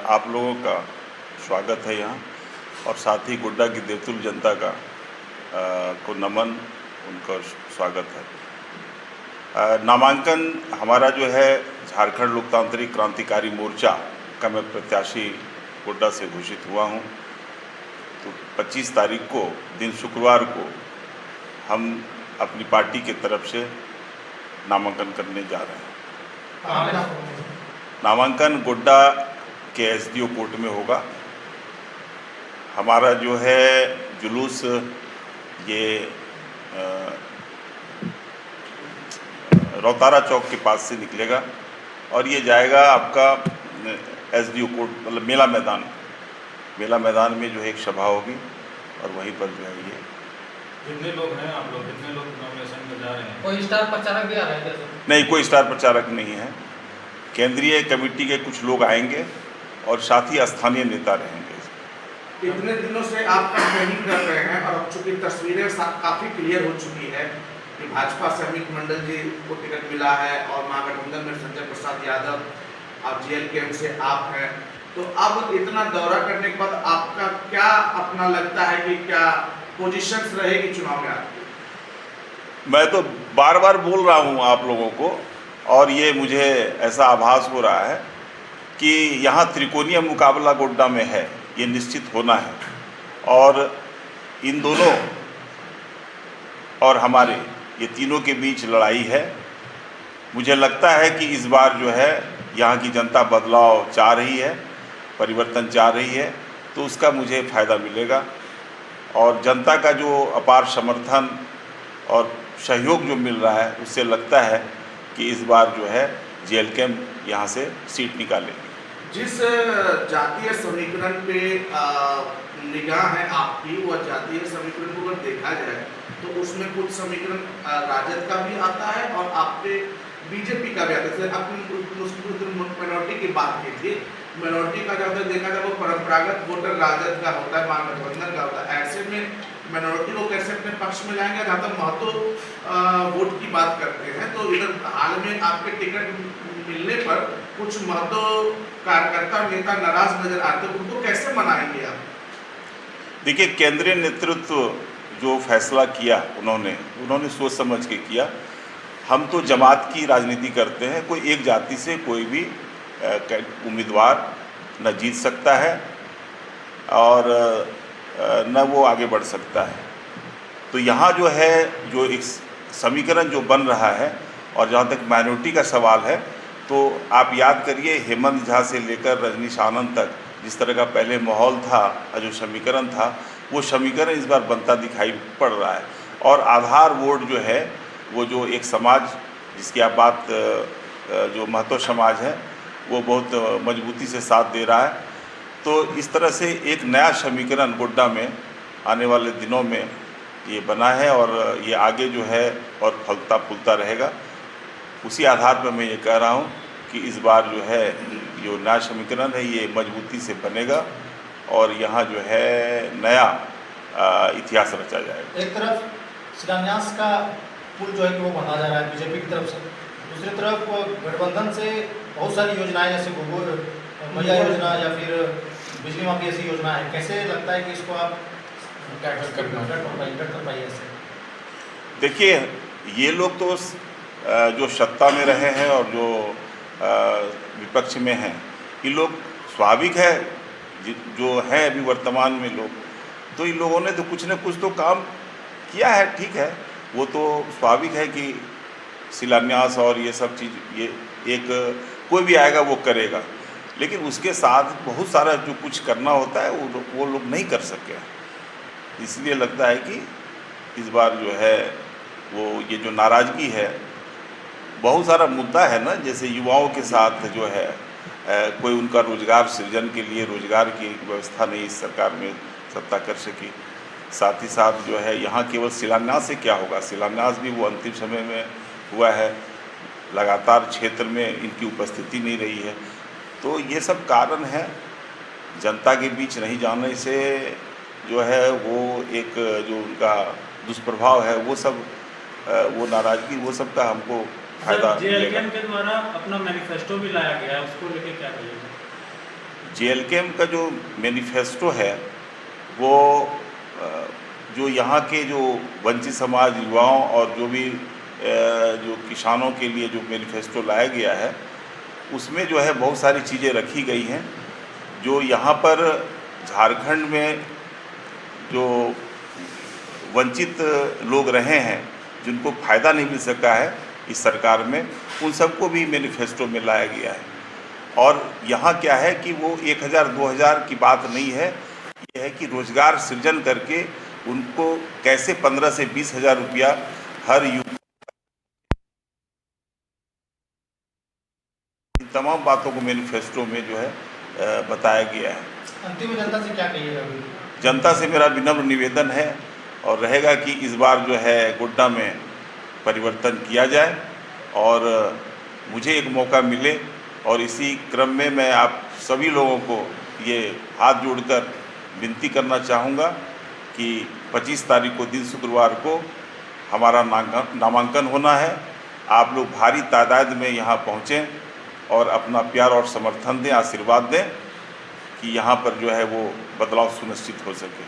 आप लोगों का स्वागत है यहाँ, और साथ ही गोड्डा की देवतुल जनता का को नमन, उनका स्वागत है। नामांकन हमारा जो है झारखंड लोकतांत्रिक क्रांतिकारी मोर्चा का मैं प्रत्याशी गोड्डा से घोषित हुआ हूँ। तो 25 तारीख को दिन शुक्रवार को हम अपनी पार्टी की तरफ से नामांकन करने जा रहे हैं। नामांकन गोड्डा के एसडीओ कोर्ट में होगा। हमारा जो है जुलूस ये रौतारा चौक के पास से निकलेगा और ये जाएगा आपका एसडीओ कोर्ट, मतलब मेला मैदान में जो है एक सभा होगी और वहीं पर जो है ये। कितने लोग हैं आप लोग, कितने लोग नॉमिनेशन में जा रहे हैं? कोई स्टार प्रचारक भी आ रहा है क्या सर? नहीं, कोई स्टार प्रचारक नहीं है। केंद्रीय कमेटी के कुछ लोग आएंगे और साथ ही स्थानीय नेता रहेंगे। इतने दिनों से आप कैंपेनिंग कर रहे हैं और अब चूंकि तस्वीरें काफ़ी क्लियर हो चुकी है कि भाजपा से अमित मंडल जी को टिकट मिला है और महागठबंधन में संजय प्रसाद यादव, अब JLK से आप हैं, तो अब इतना दौरा करने के बाद आपका क्या अपना लगता है कि क्या पोजीशंस रहेगी चुनाव में आपकी? मैं तो बार बार बोल रहा हूँ आप लोगों को, और ये मुझे ऐसा आभास हो रहा है कि यहाँ त्रिकोणीय मुकाबला गोड्डा में है, ये निश्चित होना है। और इन दोनों और हमारे ये तीनों के बीच लड़ाई है। मुझे लगता है कि इस बार जो है यहाँ की जनता बदलाव चाह रही है, परिवर्तन चाह रही है, तो उसका मुझे फ़ायदा मिलेगा। और जनता का जो अपार समर्थन और सहयोग जो मिल रहा है, उससे लगता है कि इस बार जो है JLK यहाँ से सीट निकालेगी। जिस जातीय समीकरण पे निगाह है आपकी, वह जातीय समीकरण को अगर देखा जाए तो उसमें कुछ समीकरण राजद का भी आता है और आपके बीजेपी का भी आता है। आपने माइनॉरिटी की बात की थी, माइनॉरिटी का जब तक देखा जाए वो परंपरागत वोटर राजद का होता है, महागठबंधन का होता है। ऐसे में माइनॉरिटी को कैसे अपने पक्ष में लाएंगे? जहाँ तक महतो वोट की बात करते हैं तो इधर हाल में आपके टिकट मिलने पर कुछ महतो कार्यकर्ता नेता नाराज नजर आते हैं, उनको कैसे मनाएंगे आप? देखिए, केंद्रीय नेतृत्व जो फैसला किया उन्होंने सोच समझ के किया। हम तो जमात की राजनीति करते हैं, कोई एक जाति से कोई भी उम्मीदवार न जीत सकता है और न वो आगे बढ़ सकता है। तो यहाँ जो है जो एक समीकरण जो बन रहा है, और जहाँ तक माइनॉरिटी का सवाल है, तो आप याद करिए हेमंत झा से लेकर रजनीश आनंद तक जिस तरह का पहले माहौल था, जो समीकरण था, वो समीकरण इस बार बनता दिखाई पड़ रहा है। और आधार वोट जो है, वो जो एक समाज जिसकी आप बात जो महतो समाज है, वो बहुत मजबूती से साथ दे रहा है। तो इस तरह से एक नया समीकरण गोड्डा में आने वाले दिनों में ये बना है और ये आगे जो है और फलता फूलता रहेगा। उसी आधार पर मैं ये कह रहा हूँ कि इस बार जो है जो नया समीकरण है ये मजबूती से बनेगा और यहाँ जो है नया इतिहास रचा जाएगा। एक तरफ शिलान्यास का पुल जो है कि वो बना जा रहा है बीजेपी की तरफ से, दूसरी तरफ गठबंधन से बहुत सारी योजनाएं जैसे भैया योजना या फिर बिजली माफी ऐसी योजना है, कैसे लगता है कि इसको आप कर पाइए? देखिए, ये लोग तो जो सत्ता में रहे हैं और जो विपक्ष में हैं, ये लोग स्वाभाविक है जो है अभी वर्तमान में लोग, तो इन लोगों ने तो कुछ न कुछ तो काम किया है, ठीक है, वो तो स्वाभाविक है कि शिलान्यास और ये सब चीज़ ये एक कोई भी आएगा वो करेगा, लेकिन उसके साथ बहुत सारा जो कुछ करना होता है वो लोग नहीं कर सके। इसलिए लगता है कि इस बार जो है वो ये जो नाराज़गी है, बहुत सारा मुद्दा है ना, जैसे युवाओं के साथ जो है कोई उनका रोजगार सृजन के लिए रोजगार की व्यवस्था नहीं इस सरकार में सत्ता कर सकी। साथ ही साथ जो है यहाँ केवल शिलान्यास से क्या होगा, शिलान्यास भी वो अंतिम समय में हुआ है, लगातार क्षेत्र में इनकी उपस्थिति नहीं रही है। तो ये सब कारण है, जनता के बीच नहीं जाने से जो है वो एक जो उनका दुष्प्रभाव है वो सब वो नाराज़गी वो सब का हमको फायदा मिलेगा। JLK के द्वारा अपना मैनिफेस्टो भी लाया गया है, उसको लेके क्या कहिएगा? जेएलकेएम का जो मैनिफेस्टो है वो जो यहाँ के जो वंचित समाज युवाओं और जो भी जो किसानों के लिए जो मैनिफेस्टो लाया गया है उसमें जो है बहुत सारी चीज़ें रखी गई हैं जो यहाँ पर झारखंड में जो वंचित लोग रहे हैं जिनको फ़ायदा नहीं मिल सका है इस सरकार में, उन सबको भी मैनिफेस्टो में लाया गया है। और यहाँ क्या है कि वो 1000-2000 की बात नहीं है, ये है कि रोज़गार सृजन करके उनको कैसे 15 से 20 हज़ार रुपया हर इन तमाम बातों को मैनिफेस्टो में जो है बताया गया है। अंतिम में जनता से क्या कहिएगा अभी? जनता से मेरा विनम्र निवेदन है और रहेगा कि इस बार जो है गोड्डा में परिवर्तन किया जाए और मुझे एक मौका मिले, और इसी क्रम में मैं आप सभी लोगों को ये हाथ जोड़कर विनती करना चाहूँगा कि 25 तारीख को दिन शुक्रवार को हमारा नामांकन होना है। आप लोग भारी तादाद में यहाँ पहुँचें और अपना प्यार और समर्थन दें, आशीर्वाद दें कि यहाँ पर जो है वो बदलाव सुनिश्चित हो सके।